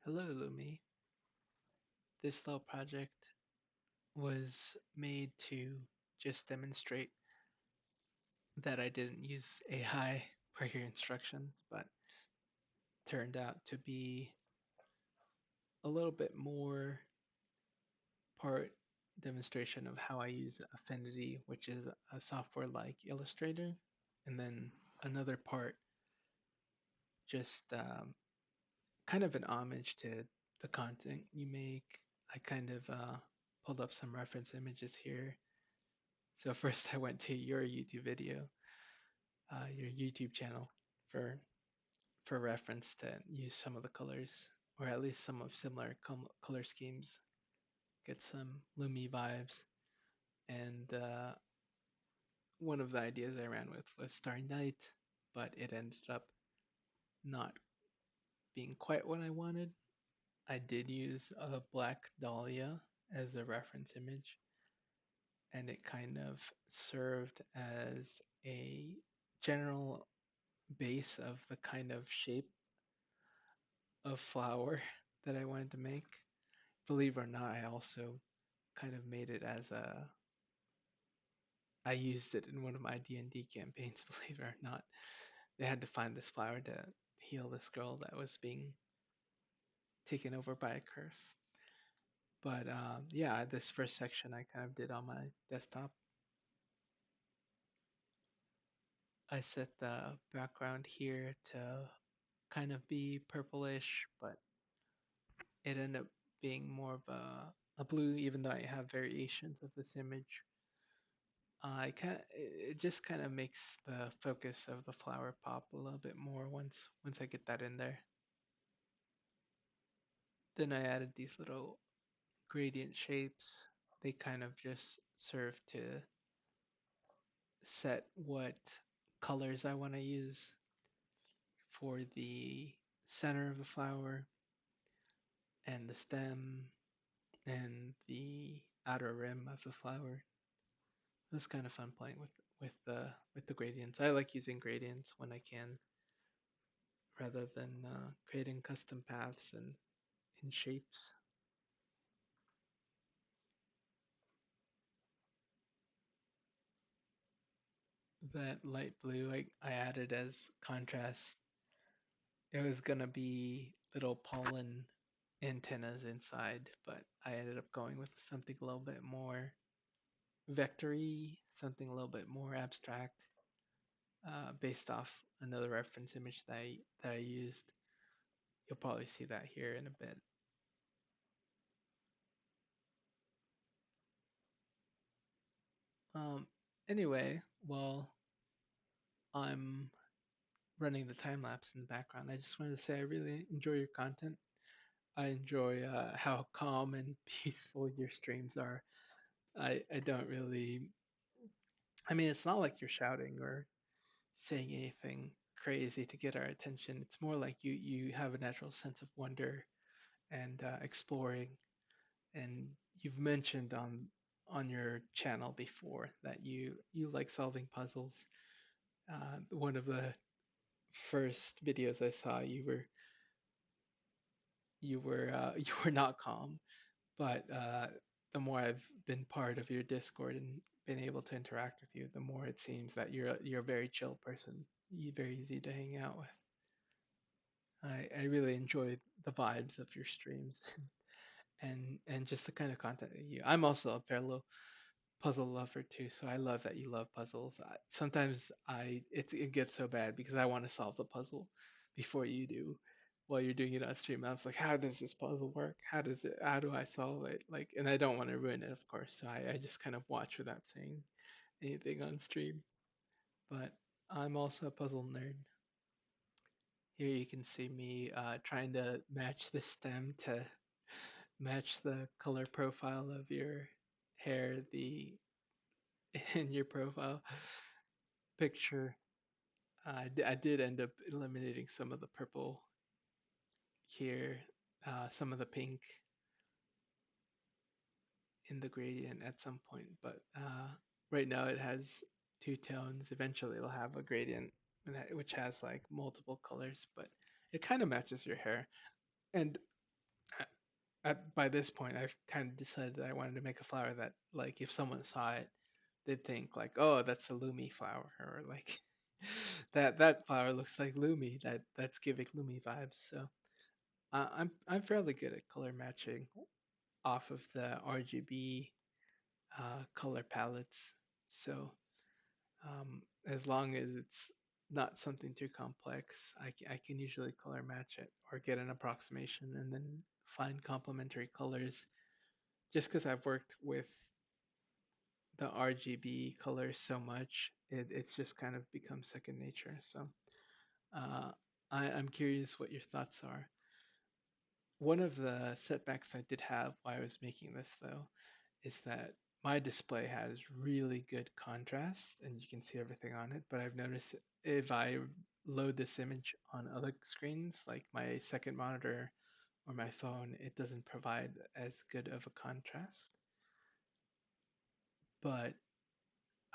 Hello, Lumi. This little project was made to just demonstrate that I didn't use AI for your instructions, but turned out to be a little bit more part demonstration of how I use Affinity, which is a software like Illustrator, and then another part just kind of an homage to the content you make. I kind of pulled up some reference images here. So first I went to your YouTube video, your YouTube channel for reference to use some of the colors, or at least some of similar color schemes, get some Lumi vibes. And one of the ideas I ran with was Starry Night, but it ended up not being quite what I wanted. I did use a black dahlia as a reference image, and it kind of served as a general base of the kind of shape of flower that I wanted to make. Believe it or not, I also kind of made it as a I used it in one of my D&D campaigns, believe it or not. They had to find this flower to heal this girl that was being taken over by a curse. But yeah, this first section I kind of did on my desktop. I set the background here to kind of be purplish, but it ended up being more of a blue, even though I have variations of this image. I kind it just kind of makes the focus of the flower pop a little bit more once I get that in there. Then I added these little gradient shapes. They kind of just serve to set what colors I want to use for the center of the flower and the stem and the outer rim of the flower. It was kind of fun playing with the gradients. I like using gradients when I can, rather than creating custom paths and shapes. That light blue I added as contrast. It was gonna be little pollen antennas inside, but I ended up going with something a little bit more vectory, something a little bit more abstract, based off another reference image that I used. You'll probably see that here in a bit. Um, anyway, while I'm running the time lapse in the background, I just wanted to say I really enjoy your content. I enjoy how calm and peaceful your streams are. I don't really, I mean, it's not like you're shouting or saying anything crazy to get our attention. It's more like you have a natural sense of wonder and exploring. And you've mentioned on your channel before that you like solving puzzles. One of the first videos I saw, you were not calm, but the more I've been part of your Discord and been able to interact with you, the more it seems that you're a very chill person. You're very easy to hang out with. I really enjoy the vibes of your streams and just the kind of content that you. I'm also a fellow puzzle lover too, so I love that you love puzzles. Sometimes it gets so bad because I want to solve the puzzle before you do. While you're doing it on stream, I was like, how does this puzzle work? How do I solve it? Like, and I don't want to ruin it, of course, so I just kind of watch without saying anything on stream. But I'm also a puzzle nerd. Here you can see me trying to match the stem to match the color profile of your hair, the in your profile picture. I did end up eliminating some of the purple here, some of the pink in the gradient at some point, but right now it has two tones. Eventually it'll have a gradient which has like multiple colors, but it kind of matches your hair. And By this point, I've kind of decided that I wanted to make a flower that, like, if someone saw it, they'd think like, "Oh, that's a Lumi flower," or like, "That flower looks like Lumi. That's giving Lumi vibes." So I'm fairly good at color matching off of the RGB color palettes. So as long as it's not something too complex, I can usually color match it or get an approximation and then find complementary colors. Just because I've worked with the RGB colors so much, it's just kind of become second nature. So uh, I'm curious what your thoughts are. One of the setbacks I did have while I was making this, though, is that my display has really good contrast and you can see everything on it. But I've noticed if I load this image on other screens, like my second monitor or my phone, it doesn't provide as good of a contrast. But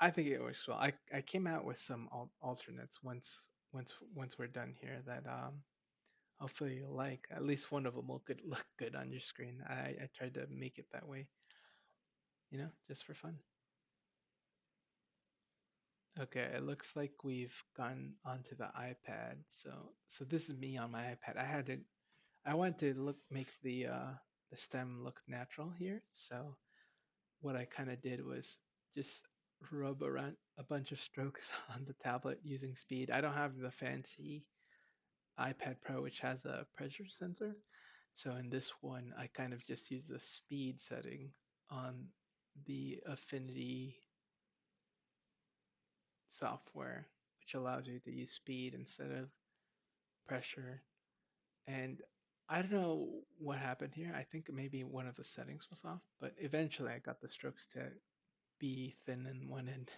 I think it works well. I came out with some alternates once we're done here that hopefully you'll like. At least one of them will good look good on your screen. I tried to make it that way, just for fun. Okay, it looks like we've gone onto the iPad. So this is me on my iPad. I wanted to make the stem look natural here. So what I kind of did was just rub around a bunch of strokes on the tablet using speed. I don't have the fancy iPad Pro, which has a pressure sensor. So in this one, I kind of just use the speed setting on the Affinity software, which allows you to use speed instead of pressure. And I don't know what happened here. I think maybe one of the settings was off, but eventually I got the strokes to be thin on one end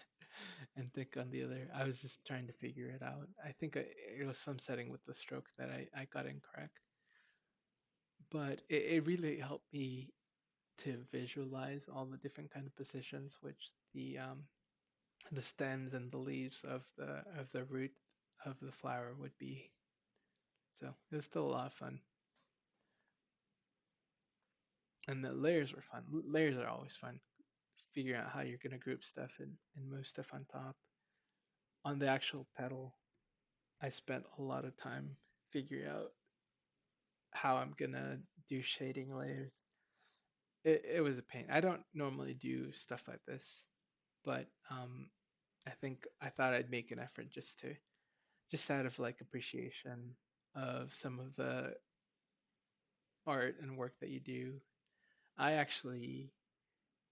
and thick on the other. I was just trying to figure it out. I think it was some setting with the stroke that I got incorrect, but it really helped me to visualize all the different kind of positions which the stems and the leaves of the root of the flower would be. So it was still a lot of fun. And the layers were fun. Layers are always fun. Figuring out how you're gonna group stuff and move stuff on top. On the actual petal, I spent a lot of time figuring out how I'm gonna do shading layers. It was a pain. I don't normally do stuff like this, but I thought I'd make an effort just out of like appreciation of some of the art and work that you do. I actually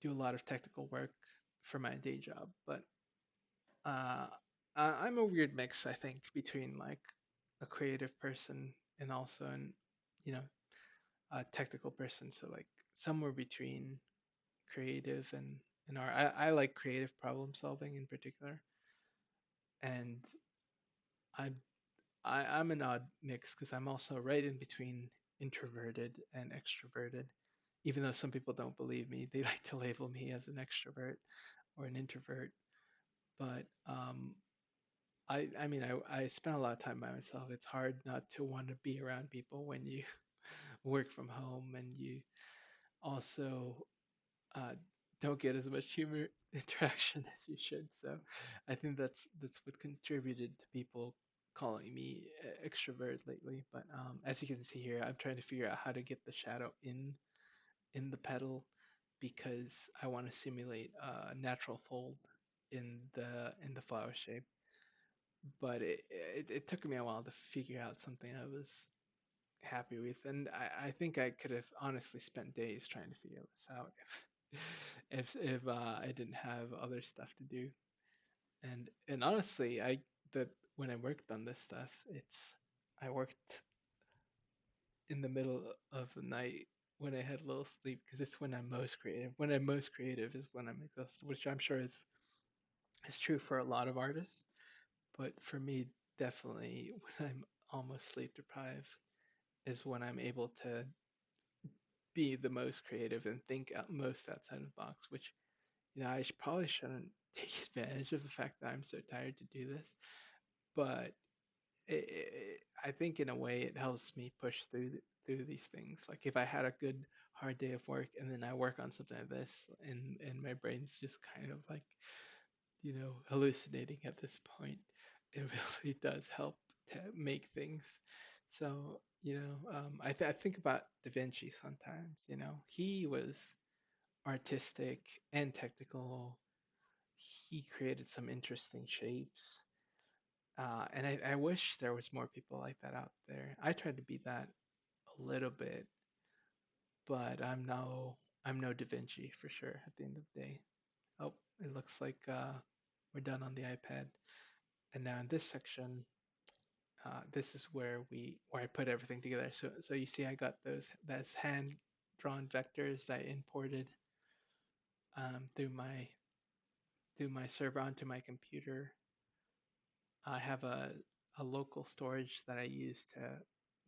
do a lot of technical work for my day job, but uh, I'm a weird mix, I think, between like a creative person and also you know, a technical person. So like somewhere between creative and art. I like creative problem solving in particular, and I'm I'm an odd mix because I'm also right in between introverted and extroverted. Even though some people don't believe me, they like to label me as an extrovert or an introvert. But I mean, I spend a lot of time by myself. It's hard not to want to be around people when you work from home and you also uh, don't get as much humor interaction as you should. So I think that's what contributed to people calling me extrovert lately. But as you can see here, I'm trying to figure out how to get the shadow in the petal because I want to simulate a natural fold in the flower shape. But it took me a while to figure out something I was happy with, and I think I could have honestly spent days trying to figure this out if I didn't have other stuff to do. And honestly, I that when I worked on this stuff, I worked in the middle of the night when I had little sleep because it's when I'm most creative. When I'm most creative is when I'm exhausted, which I'm sure is true for a lot of artists. But for me, definitely when I'm almost sleep deprived is when I'm able to be the most creative and think most outside of the box, which probably shouldn't take advantage of the fact that I'm so tired to do this, but I think in a way it helps me push through these things. Like if I had a good hard day of work and then I work on something like this, and my brain's just kind of like, hallucinating at this point, it really does help to make things. So, I think about Da Vinci sometimes. He was artistic and technical. He created some interesting shapes. And I wish there was more people like that out there. I tried to be that a little bit, but I'm no Da Vinci for sure at the end of the day. Oh, it looks like we're done on the iPad. And now in this section, this is where I put everything together. So you see, I got those hand drawn vectors that I imported through my server onto my computer. I have a local storage that I use to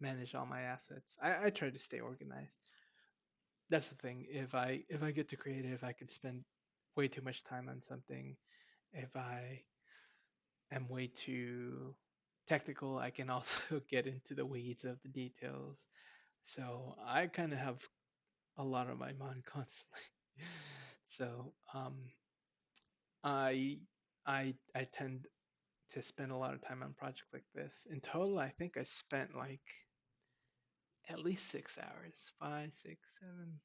manage all my assets. I try to stay organized. That's the thing. If I get too creative, I could spend way too much time on something. If I am way too technical, I can also get into the weeds of the details. So I kind of have a lot on my mind constantly. So I I tend to spend a lot of time on projects like this. In total, I think I spent like at least 6 hours, five, six, seven,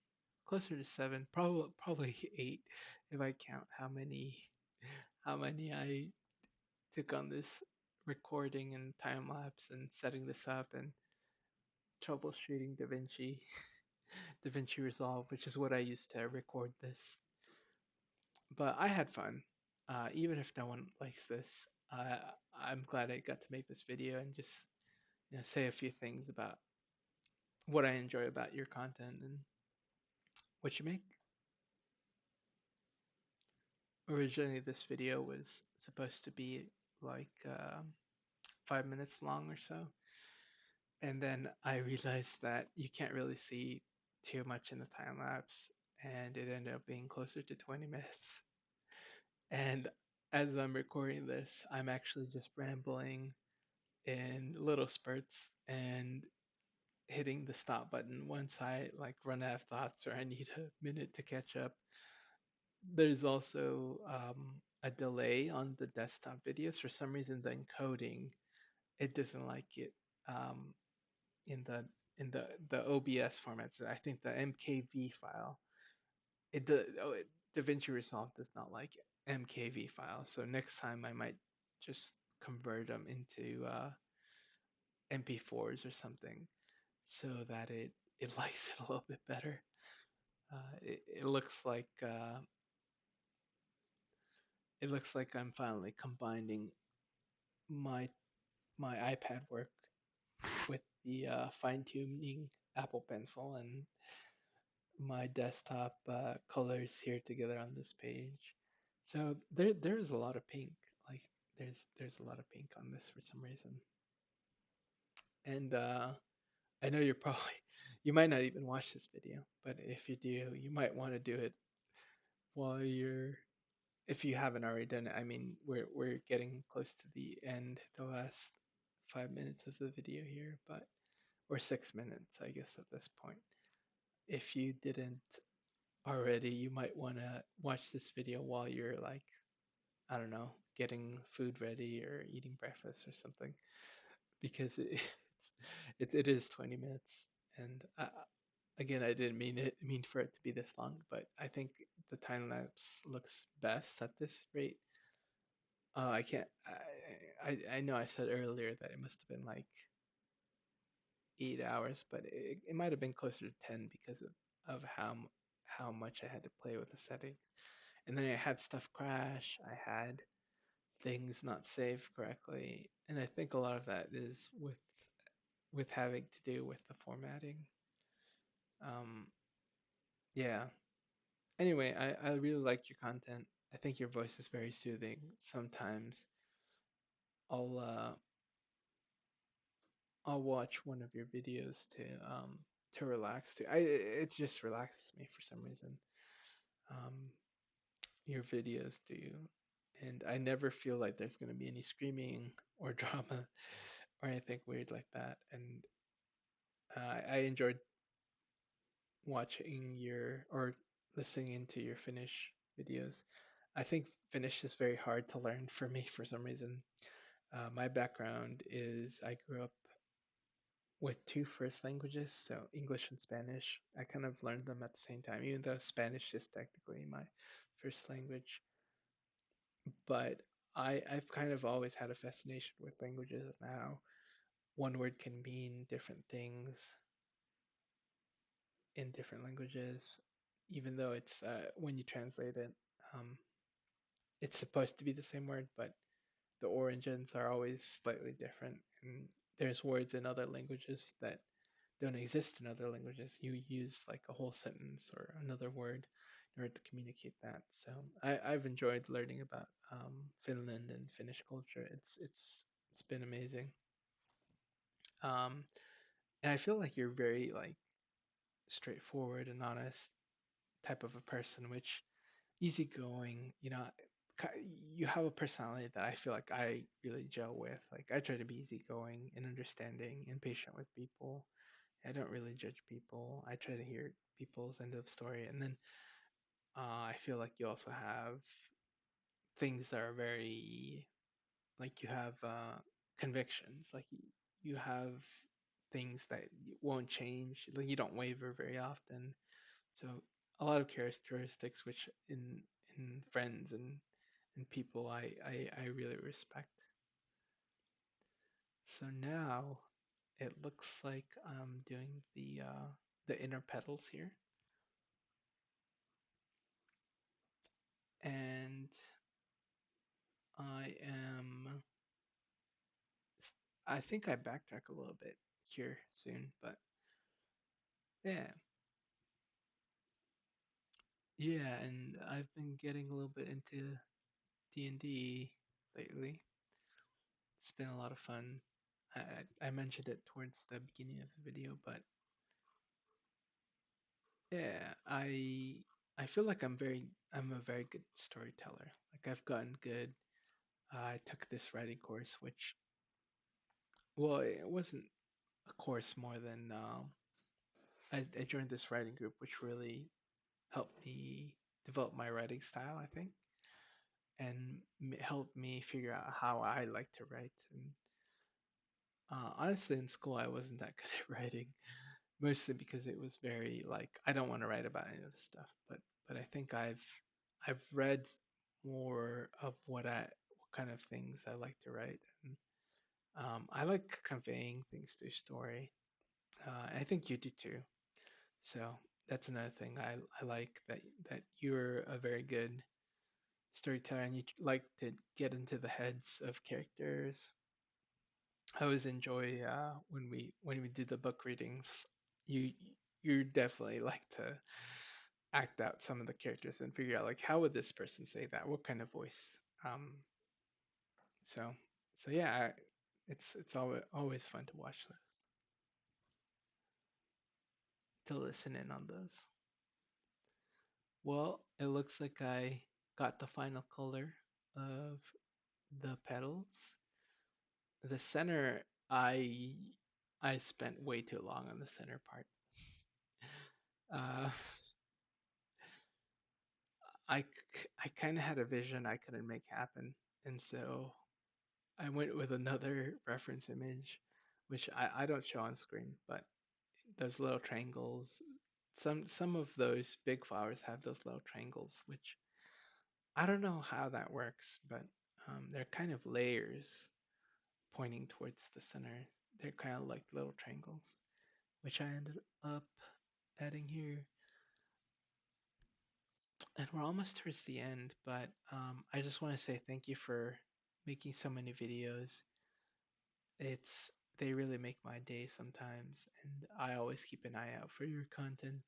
closer to seven, probably eight if I count how many I took on this recording and time lapse and setting this up and troubleshooting DaVinci Resolve, which is what I used to record this. But I had fun, even if no one likes this. I'm glad I got to make this video and just say a few things about what I enjoy about your content and what you make. Originally, this video was supposed to be like 5 minutes long or so, and then I realized that you can't really see too much in the time lapse, and it ended up being closer to 20 minutes. And as I'm recording this, I'm actually just rambling in little spurts and hitting the stop button once I like run out of thoughts or I need a minute to catch up. There's also a delay on the desktop videos. For some reason, the encoding it doesn't like it um, in the OBS format. So I think the MKV file DaVinci Resolve does not like MKV files. So next time I might just convert them into MP4s or something so that it likes it a little bit better. It looks like I'm finally combining my my iPad work with the fine tuning Apple Pencil and my desktop colors here together on this page. So there's a lot of pink. Like there's a lot of pink on this for some reason. And I know you're probably you might not even watch this video, but if you do, you might want to do it while you're if you haven't already done it. I mean, we're getting close to the end, the last 5 minutes of the video here, but or 6 minutes, I guess, at this point. If you didn't already, you might want to watch this video while you're like, I don't know, getting food ready or eating breakfast or something, because it is 20 minutes. And again, I didn't mean for it to be this long, but I think the time lapse looks best at this rate. I can't. I know I said earlier that it must have been like 8 hours, but it might have been closer to 10 because of how much I had to play with the settings. And then I had stuff crash. I had things not saved correctly, and I think a lot of that is with having to do with the formatting. Um, yeah. Anyway, I really liked your content. I think your voice is very soothing. Sometimes I'll uh, I'll watch one of your videos to relax to. It just relaxes me for some reason. Um, your videos do, and I never feel like there's gonna be any screaming or drama or anything weird like that. And I enjoyed watching your or listening into your Finnish videos. I think Finnish is very hard to learn for me for some reason. My background is I grew up with two first languages, so English and Spanish. I kind of learned them at the same time, even though Spanish is technically my first language. But I've kind of always had a fascination with languages and how one word can mean different things in different languages, even though it's when you translate it, um, it's supposed to be the same word, but the origins are always slightly different. And there's words in other languages that don't exist in other languages. You use like a whole sentence or another word in order to communicate that. So I've enjoyed learning about Finland and Finnish culture. It's been amazing. Um, and I feel like you're very like straightforward and honest type of a person, which easygoing, you have a personality that I feel like I really gel with. Like I try to be easygoing and understanding and patient with people. I don't really judge people. I try to hear people's end of story, and then I feel like you also have things that are very like you have convictions. Like you have things that won't change. Like you don't waver very often. So a lot of characteristics which in friends and people I really respect. So now it looks like I'm doing the inner petals here. And I am I think I backtrack a little bit here soon, but yeah. Yeah, and I've been getting a little bit into D&D lately. It's been a lot of fun. I mentioned it towards the beginning of the video, but yeah, I feel like I'm a very good storyteller. Like I've gotten good. I took this writing course, which well, it wasn't a course more than I joined this writing group, which really helped me develop my writing style, I think, and helped me figure out how I like to write. And honestly, in school, I wasn't that good at writing, mostly because it was very like I don't want to write about any of this stuff. But I think I've read more of what kind of things I like to write, and I like conveying things through story. I think you do too. So that's another thing I like that you're a very good storyteller and you like to get into the heads of characters. I always enjoy when we do the book readings. You you definitely like to act out some of the characters and figure out like how would this person say that? What kind of voice? Um, so so yeah, it's always fun to watch those, to listen in on those. Well, it looks like I got the final color of the petals. The center, I spent way too long on the center part. Uh, I kind of had a vision I couldn't make happen, and so I went with another reference image, which I don't show on screen, but those little triangles. Some of those big flowers have those little triangles, which I don't know how that works, but they're kind of layers pointing towards the center. They're kind of like little triangles, which I ended up adding here. And we're almost towards the end, but I just want to say thank you for making so many videos. It's they really make my day sometimes, and I always keep an eye out for your content.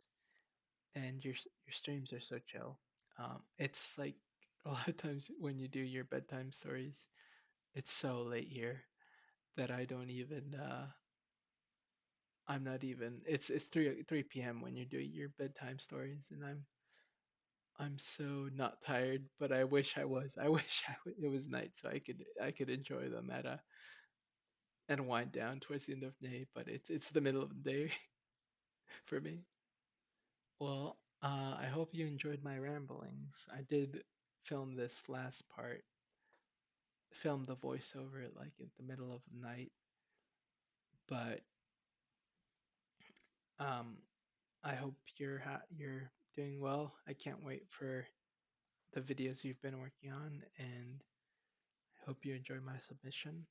And your streams are so chill. It's like a lot of times when you do your bedtime stories, it's so late here that I don't even I'm not even it's 3 p.m. when you're doing your bedtime stories, and I'm so not tired, but I wish I was. I wish it was night so I could enjoy them at a and wind down towards the end of the day, but it's the middle of the day for me. Well, I hope you enjoyed my ramblings. I did film this last part, film the voiceover like in the middle of the night, but um, I hope you're doing well. I can't wait for the videos you've been working on, and I hope you enjoy my submission.